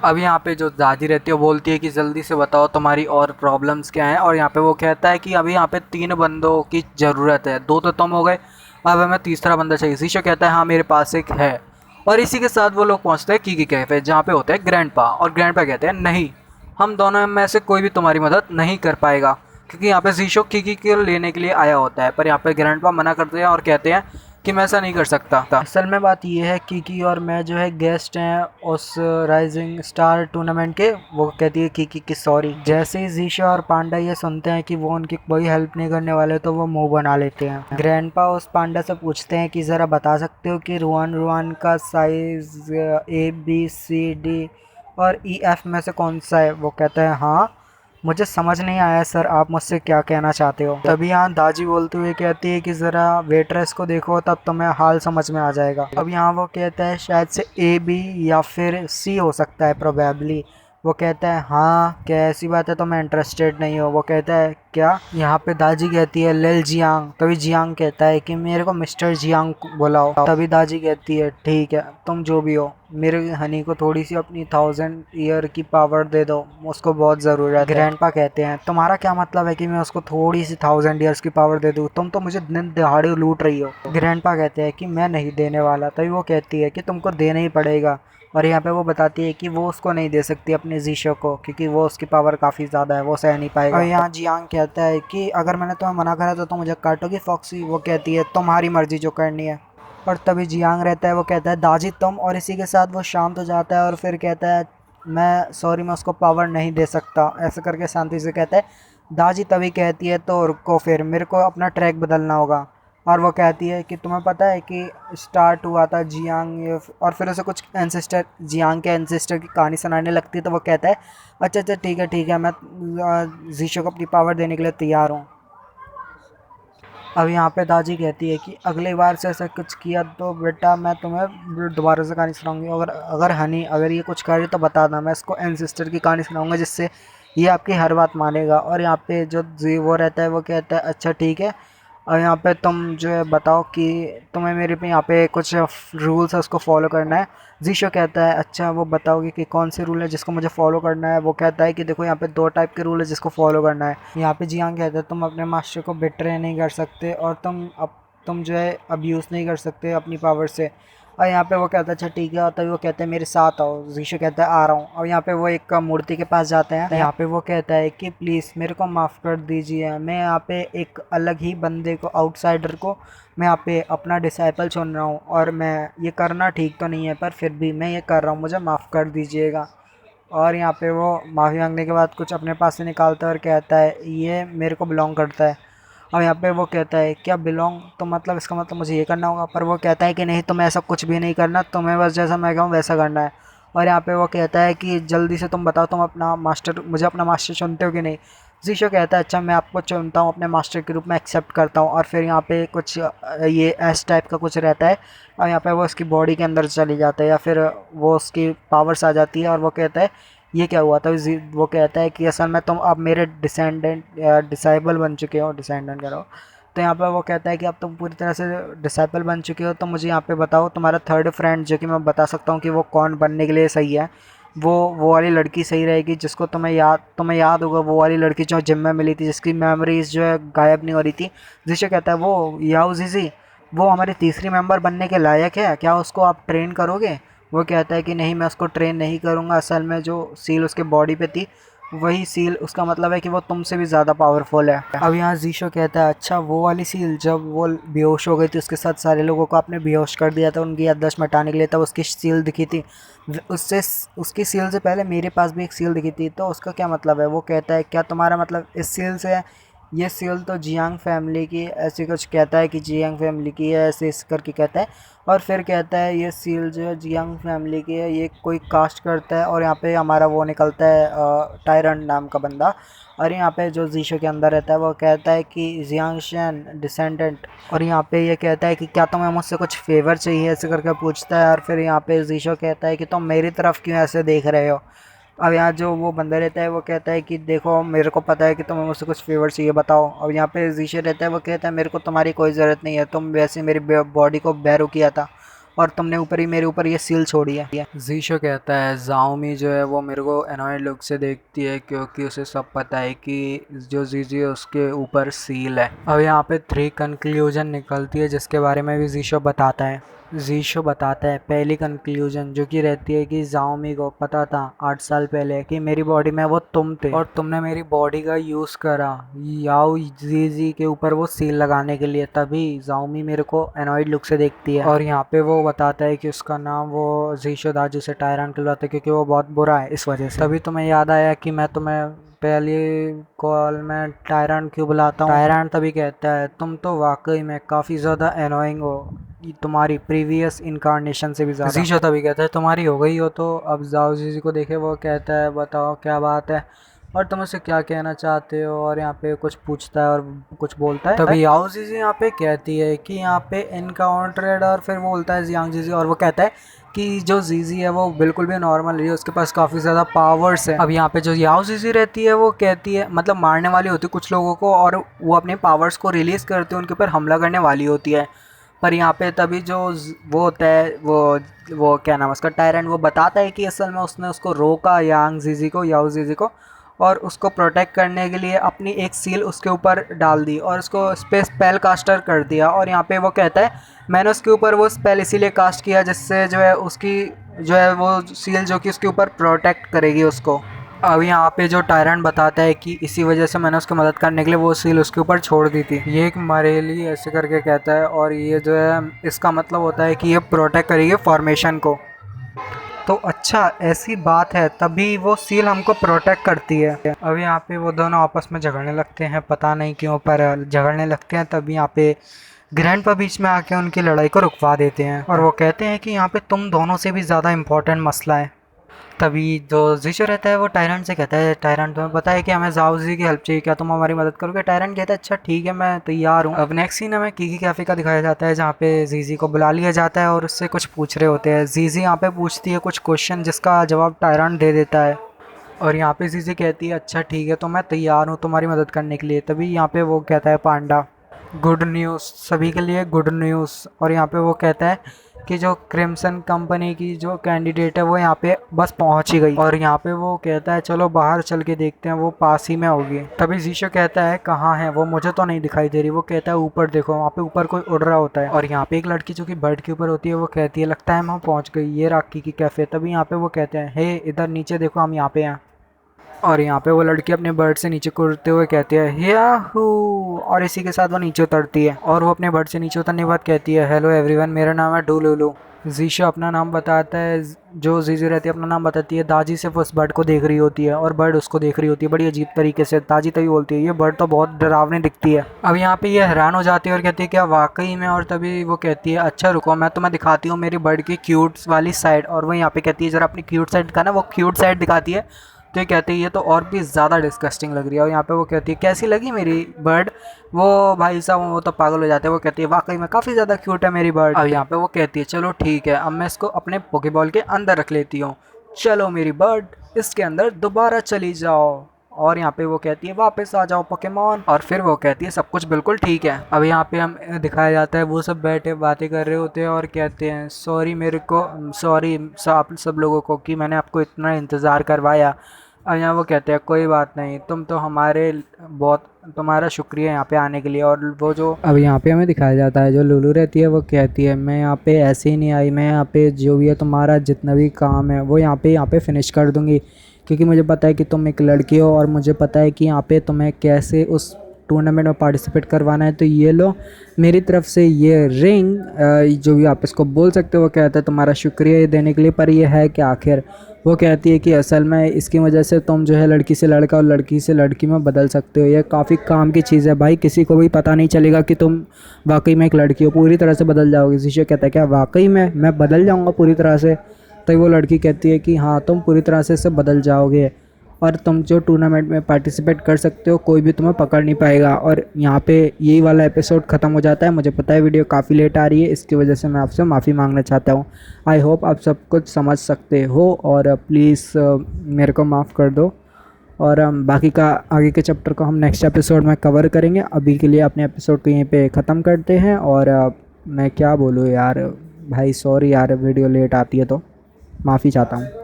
अब यहाँ पे जो दादी रहती है वो बोलती है कि जल्दी से बताओ तुम्हारी और प्रॉब्लम्स क्या हैं, और यहाँ पे वो कहता है कि अभी यहाँ पे 3 बंदों की ज़रूरत है, 2 तो तुम हो गए, अब हमें तीसरा बंदा चाहिए। शीशो कहता है हाँ मेरे पास एक है। और इसी के साथ वो लोग पहुँचते हैं कीकी कैफ़े, जहाँ पे होते हैं ग्रैंडपा, और ग्रैंडपा कहते हैं नहीं, हम दोनों में से कोई भी तुम्हारी मदद नहीं कर पाएगा, क्योंकि यहाँ पे शीशो कीकी को लेने के लिए आया होता है। पर यहाँ पे ग्रैंडपा मना करते हैं और कहते हैं कि मैं ऐसा नहीं कर सकता। असल में बात ये है कीकी और मैं जो है गेस्ट हैं उस राइजिंग स्टार टूर्नामेंट के। वो कहती है कीकी की सॉरी। जैसे ही जीशा और पांडा ये सुनते हैं कि वो उनकी कोई हेल्प नहीं करने वाले तो वो मुंह बना लेते हैं। ग्रैंडपा उस पांडा से पूछते हैं कि ज़रा बता सकते हो कि रुआन रुआन का साइज़ ABCD और EF में से कौन सा है। वो कहता है हाँ मुझे समझ नहीं आया सर, आप मुझसे क्या कहना चाहते हो। तभी यहाँ दाजी बोलते हुए कहती है कि ज़रा वेट्रेस को देखो तब तुम्हें हाल समझ में आ जाएगा। अब यहाँ वो कहता है शायद से AB या फिर C हो सकता है प्रोबेबली। वो कहता है हाँ क्या ऐसी बात है तो मैं इंटरेस्टेड नहीं हूँ। वो कहता है क्या। यहाँ पे दाजी कहती है लिल जियांग। तभी जियांग कहता है कि मेरे को मिस्टर जियांग बुलाओ। तभी दाजी कहती है ठीक है तुम जो भी हो, मेरे हनी को थोड़ी सी अपनी 1000 ईयर की पावर दे दो, उसको बहुत ज़रूरत है। ग्रैंडपा कहते हैं तुम्हारा क्या मतलब है कि मैं उसको थोड़ी सी 1000 ईयर्स की पावर दे दूँ, तुम तो मुझे दिन दिहाड़े लूट रही हो। ग्रैंडपा कहते हैं कि मैं नहीं देने वाला। तभी वो कहती है कि तुमको देना ही पड़ेगा। और यहाँ पे वो बताती है कि वो उसको नहीं दे सकती अपने जीशो को, क्योंकि वो उसकी पावर काफ़ी ज़्यादा है, वो सह नहीं पाएगा। और यहाँ जियांग कहता है कि अगर मैंने तुम्हें मना करा तो तुम मुझे काटोगी फॉक्सी। वो कहती है तुम्हारी मर्जी जो करनी है। और तभी जियांग रहता है वो कहता है दाजी तुम। और इसी के साथ वो शांत हो जाता है और फिर कहता है मैं सॉरी मैं उसको पावर नहीं दे सकता, ऐसे करके शांति से कहता है। दाजी तभी कहती है तो रुको फिर मेरे को अपना ट्रैक बदलना होगा। और वो कहती है कि तुम्हें पता है कि स्टार्ट हुआ था जियांग और फिर उसे कुछ एंसेस्टर जियांग के एंसेस्टर की कहानी सुनाने लगती है। तो वो कहता है अच्छा अच्छा ठीक है मैं जीशो को अपनी पावर देने के लिए तैयार हूँ। अब यहाँ पे दादी कहती है कि अगली बार से ऐसा कुछ किया तो बेटा मैं तुम्हें दोबारा से कहानी सुनाऊंगी। अगर अगर हनी अगर ये कुछ करे तो बताना, मैं इसको एनसिस्टर की कहानी सुनाऊंगा जिससे ये आपकी हर बात मानेगा। और यहाँ पे जो वो रहता है वो कहता है अच्छा ठीक है। और यहाँ पे तुम जो है बताओ कि तुम्हें मेरे पे यहाँ पे कुछ रूल्स है उसको फॉलो करना है। जीशो कहता है अच्छा वो बताओगे कि कौन से रूल है जिसको मुझे फॉलो करना है। वो कहता है कि देखो यहाँ पे 2 टाइप के रूल है जिसको फॉलो करना है। यहाँ पे जियांग कहता है तुम अपने मास्टर को बिट्रे नहीं कर सकते और तुम जो है अब्यूज़ नहीं कर सकते अपनी पावर से। और यहाँ पे वो कहता है अच्छा ठीक है। और तभी वो कहते हैं मेरे साथ आओ। जीशो कहता है आ रहा हूँ। और यहाँ पे वो एक मूर्ति के पास जाते हैं। यहाँ पे वो कहता है कि प्लीज़ मेरे को माफ़ कर दीजिए, मैं यहाँ पे एक अलग ही बंदे को आउटसाइडर को मैं यहाँ पे अपना डिसाइपल चुन रहा हूँ, और मैं ये करना ठीक तो नहीं है पर फिर भी मैं ये कर रहा हूँ, मुझे माफ़ कर दीजिएगा। और यहाँ पे वो माफ़ी मांगने के बाद कुछ अपने पास से निकालता है और कहता है ये मेरे को बिलोंग करता है। और यहाँ पे वो कहता है क्या बिलोंग, तो मतलब इसका मतलब मुझे ये करना होगा। पर वो कहता है कि नहीं तुम्हें ऐसा कुछ भी नहीं करना, तुम्हें बस जैसा मैं कहूँ वैसा करना है। और यहाँ पे वो कहता है कि जल्दी से तुम बताओ तुम अपना मास्टर मुझे अपना मास्टर चुनते हो कि नहीं। जीशो कहता है अच्छा मैं आपको चुनता हूँ अपने मास्टर के रूप में एक्सेप्ट करता हूँ। और फिर यहाँ पे कुछ ये एस टाइप का कुछ रहता है और यहाँ पे वो उसकी बॉडी के अंदर चली जाता है या फिर वो उसकी पावर्स आ जाती है। और वो कहता है ये क्या हुआ था। वो कहता है कि असल में तुम अब मेरे डिसेंडेंट डिसाइबल बन चुके हो, डिसेंडेंट कह रहा हो। तो यहाँ पर वो कहता है कि अब तुम पूरी तरह से डिसाइबल बन चुके हो तो मुझे यहाँ पे बताओ तुम्हारा थर्ड फ्रेंड जो कि मैं बता सकता हूँ कि वो कौन बनने के लिए सही है। वो वाली लड़की सही रहेगी जिसको तुम्हें याद होगा, वो वाली लड़की जो जिम में मिली थी जिसकी मेमोरीज जो है गायब नहीं हो रही थी। जिसे कहता है वो याओ जीजी, वो हमारी तीसरी मेंबर बनने के लायक है, क्या उसको आप ट्रेन करोगे। वो कहता है कि नहीं मैं उसको ट्रेन नहीं करूँगा, असल में जो सील उसके बॉडी पे थी वही सील उसका मतलब है कि वो तुमसे भी ज़्यादा पावरफुल है। अब यहाँ जीशो कहता है अच्छा वो वाली सील जब वो बेहोश हो गई थी उसके साथ सारे लोगों को आपने बेहोश कर दिया था उनकी याददाश्त मिटाने के लिए, तब उसकी सील दिखी थी। उससे उसकी सील से पहले मेरे पास भी एक सील दिखी थी, तो उसका क्या मतलब है। वो कहता है क्या तुम्हारा मतलब इस सील से है। ये सील तो जियांग फैमिली की ऐसे कुछ कहता है कि जियांग फैमिली की है ऐसे इस करके कहता है। और फिर कहता है ये सील जो है जियांग फैमिली की है, ये कोई कास्ट करता है। और यहाँ पे हमारा वो निकलता है टायरन नाम का बंदा। और यहाँ पे जो जीशो के अंदर रहता है वो कहता है कि जियांगशन डिसेंडेंट। और यहाँ पे ये कहता है कि क्या तुम्हें मुझसे कुछ फेवर चाहिए ऐसे करके पूछता है। और फिर यहाँ पे जीशो कहता है कि तुम मेरी तरफ क्यों ऐसे देख रहे हो। अब यहाँ जो वो बंदा रहता है वो कहता है कि देखो मेरे को पता है कि तुम्हें मुझसे कुछ फेवर चाहिए बताओ। अब यहाँ पे जीशो रहता है वो कहता है मेरे को तुम्हारी कोई ज़रूरत नहीं है, तुम वैसे मेरी बॉडी को बैरो किया था। और तुमने ऊपर ही मेरे ऊपर ये सील छोड़ी है। जीशो कहता है जाओमी जो है वो मेरे को एनॉयड लुक से देखती है क्योंकि उसे सब पता है कि जो जीजी है उसके ऊपर सील है। अब यहाँ पे 3 कंक्लूजन निकलती है जिसके बारे में भी जीशो बताता है। जीशो बताता है पहली कंक्लूजन जो कि रहती है कि जाओमी को पता था 8 साल पहले कि मेरी बॉडी में वो तुम थे और तुमने मेरी बॉडी का यूज़ करा याओ जीजी के ऊपर वो सील लगाने के लिए, तभी जाओमी मेरे को एनॉयड लुक से देखती है। और यहाँ पे वो बताता है कि उसका नाम वो जीशो दाजू से टायरान कहलाता है क्योंकि वो बहुत बुरा है इस वजह से। तभी तुम्हें याद आया कि मैं तुम्हें पहली कॉल में टायरान क्यों बुलाता हूँ। टायरान तभी कहता है तुम तो वाकई में काफ़ी ज़्यादा एनोइंग हो, तुम्हारी प्रीवियस इनकारनेशन से भी ज़्यादा। जीशो तभी कहता है तुम्हारी हो गई हो तो अब जाओ जीजी को देखे, वो कहता है बताओ क्या बात है और तुम उससे क्या कहना चाहते हो, और यहाँ पे कुछ पूछता है और कुछ बोलता है। तभी याओ जीजी यहाँ पे कहती है कि यहाँ पे इनकाउंटर्ड, और फिर वो बोलता है जियांग जीजी, और वो कहता है कि जो जीजी है वो बिल्कुल भी नॉर्मल नहीं है, उसके पास काफ़ी ज़्यादा पावर्स है। अब यहाँ पे जो याओ जीजी रहती है वो कहती है मतलब मारने वाली होती है कुछ लोगों को और वो अपने पावर्स को रिलीज़ करती है, उनके ऊपर हमला करने वाली होती है। पर यहाँ पे तभी जो वो होता है वो क्या नाम है उसका, टायरेंट, वो बताता है कि असल में उसने उसको रोका यांग जीजी को, याओ जीजी को, और उसको प्रोटेक्ट करने के लिए अपनी एक सील उसके ऊपर डाल दी और उसको स्पेल कास्टर कर दिया। और यहाँ पे वो कहता है मैंने उसके ऊपर वो स्पेल इसीलिए कास्ट किया जिससे जो है उसकी जो है वो सील जो कि उसके ऊपर प्रोटेक्ट करेगी उसको। अब यहाँ पे जो टायरन बताता है कि इसी वजह से मैंने उसकी मदद करने के लिए वो सील उसके ऊपर छोड़ दी थी। ये एक मरेली ऐसे करके कहता है और ये जो है इसका मतलब होता है कि ये प्रोटेक्ट करेगी फॉर्मेशन को। तो अच्छा ऐसी बात है, तभी वो सील हमको प्रोटेक्ट करती है। अब यहाँ पे वो दोनों आपस में झगड़ने लगते हैं, पता नहीं क्यों पर झगड़ने लगते हैं। तभी यहाँ पे ग्रैंडपा बीच में आके उनकी लड़ाई को रुकवा देते हैं और वो कहते हैं कि यहाँ पे तुम दोनों से भी ज़्यादा इम्पोर्टेंट मसला है। तभी जो जीशो रहता है वो टायरन से कहता है टायरन तुम्हें पता है कि हमें जाओ जी की हेल्प चाहिए, क्या तुम हमारी मदद करोगे। टायरन कहता है अच्छा ठीक है मैं तैयार हूँ। अब नेक्स्ट सीन हमें कीकी कैफे का दिखाया जाता है जहाँ पे जीजी को बुला लिया जाता है और उससे कुछ पूछ रहे होते हैं। जीजी यहाँ पे पूछती है कुछ क्वेश्चन जिसका जवाब टायरन दे देता है और यहाँ पे जीजी कहती है अच्छा ठीक है तो मैं तैयार हूँ तुम्हारी मदद करने के लिए। तभी यहाँ पे वो कहता है पांडा गुड न्यूज़ सभी के लिए गुड न्यूज़, और यहाँ पे वो कहता है कि जो क्रिम्सन कंपनी की जो कैंडिडेट है वो यहाँ पे बस पहुँच ही गई। और यहाँ पे वो कहता है चलो बाहर चल के देखते हैं, वो पास ही में होगी। तभी जीशो कहता है कहाँ है वो, मुझे तो नहीं दिखाई दे रही। वो कहता है ऊपर देखो, वहाँ पे ऊपर कोई उड़ रहा होता है। और यहाँ पे एक लड़की जो कि बर्ड के ऊपर होती है वो कहती है लगता है हम पहुँच गई, ये राखी की कैफ़े। तभी यहाँ पे वो कहते हैं हे इधर नीचे देखो हम यहाँ पे हैं। और यहाँ पे वो लड़की अपने बर्ड से नीचे कूदते हुए कहती है याहू, और इसी के साथ वो नीचे उतरती है और वो अपने बर्ड से नीचे उतरने के बाद कहती है हेलो एवरीवन मेरा नाम है डूलूलू। जीशा अपना नाम बताता है, जो जीजी रहती है अपना नाम बताती है। दाजी सिर्फ उस बर्ड को देख रही होती है और बर्ड उसको देख रही होती है बड़ी अजीब तरीके से। दाजी तभी बोलती है ये बर्ड तो बहुत डरावनी दिखती है। अब यहाँ पे ये हैरान हो जाती है और कहती है क्या वाकई में, और तभी वो कहती है अच्छा रुको मैं तुम्हें दिखाती हूँ मेरी बर्ड की क्यूट वाली साइड। और वो यहाँ पे कहती है जरा अपनी क्यूट साइड का ना, वो क्यूट साइड दिखाती है। तो ये कहती है ये तो और भी ज़्यादा डिस्गस्टिंग लग रही है। और यहाँ पे वो कहती है कैसी लगी मेरी बर्ड। वो भाई साहब वो तो पागल हो जाते हैं, वो कहती है वाकई में काफ़ी ज़्यादा क्यूट है मेरी बर्ड। अब यहाँ पे वो कहती है चलो ठीक है अब मैं इसको अपने पोकेबॉल के अंदर रख लेती हूँ, चलो मेरी बर्ड इसके अंदर दोबारा चली जाओ। और यहाँ पे वो कहती है वापस आ जाओ पोकेमॉन, और फिर वो कहती है सब कुछ बिल्कुल ठीक है। अब यहाँ पे हम दिखाया जाता है वो सब बैठे बातें कर रहे होते हैं और कहते हैं सॉरी मेरे को, सॉरी आप सब लोगों को कि मैंने आपको इतना इंतज़ार करवाया। और यहाँ वो कहते हैं कोई बात नहीं, तुम तो हमारे बहुत, तुम्हारा शुक्रिया यहाँ पे आने के लिए। और वो जो अब यहाँ पे हमें दिखाया जाता है जो लुलू रहती है वो कहती है मैं यहाँ पे ऐसे ही नहीं आई, मैं यहाँ पे जो भी है तुम्हारा जितना भी काम है वो यहाँ पे फिनिश कर दूँगी, क्योंकि मुझे पता है कि तुम एक लड़की हो और मुझे पता है कि यहाँ पे तुम्हें कैसे उस टूर्नामेंट में पार्टिसिपेट करवाना है। तो ये लो मेरी तरफ से ये रिंग, जो भी आप इसको बोल सकते हो। वो कहता है तुम्हारा शुक्रिया ये देने के लिए, पर ये है कि आखिर। वो कहती है कि असल में इसकी वजह से तुम जो है लड़की से लड़का और लड़की से लड़की में बदल सकते हो। ये काफ़ी काम की चीज़ है भाई, किसी को भी पता नहीं चलेगा कि तुम वाकई में एक लड़की हो, पूरी तरह से बदल जाओगे। जीशो कहता है क्या वाकई में मैं बदल जाऊँगा पूरी तरह से। तो वो लड़की कहती है कि हाँ तुम पूरी तरह से बदल जाओगे और तुम जो टूर्नामेंट में पार्टिसिपेट कर सकते हो, कोई भी तुम्हें पकड़ नहीं पाएगा। और यहाँ पे यही वाला एपिसोड ख़त्म हो जाता है। मुझे पता है वीडियो काफ़ी लेट आ रही है, इसकी वजह से मैं आपसे माफ़ी मांगना चाहता हूँ। आई होप आप सब कुछ समझ सकते हो और प्लीज़ मेरे को माफ़ कर दो। और बाकी का आगे के चैप्टर को हम नेक्स्ट एपिसोड में कवर करेंगे। अभी के लिए अपने एपिसोड को यहीं पे ख़त्म करते हैं। और मैं क्या बोलूँ यार, भाई सॉरी यार वीडियो लेट आती है तो माफ़ी चाहता हूँ।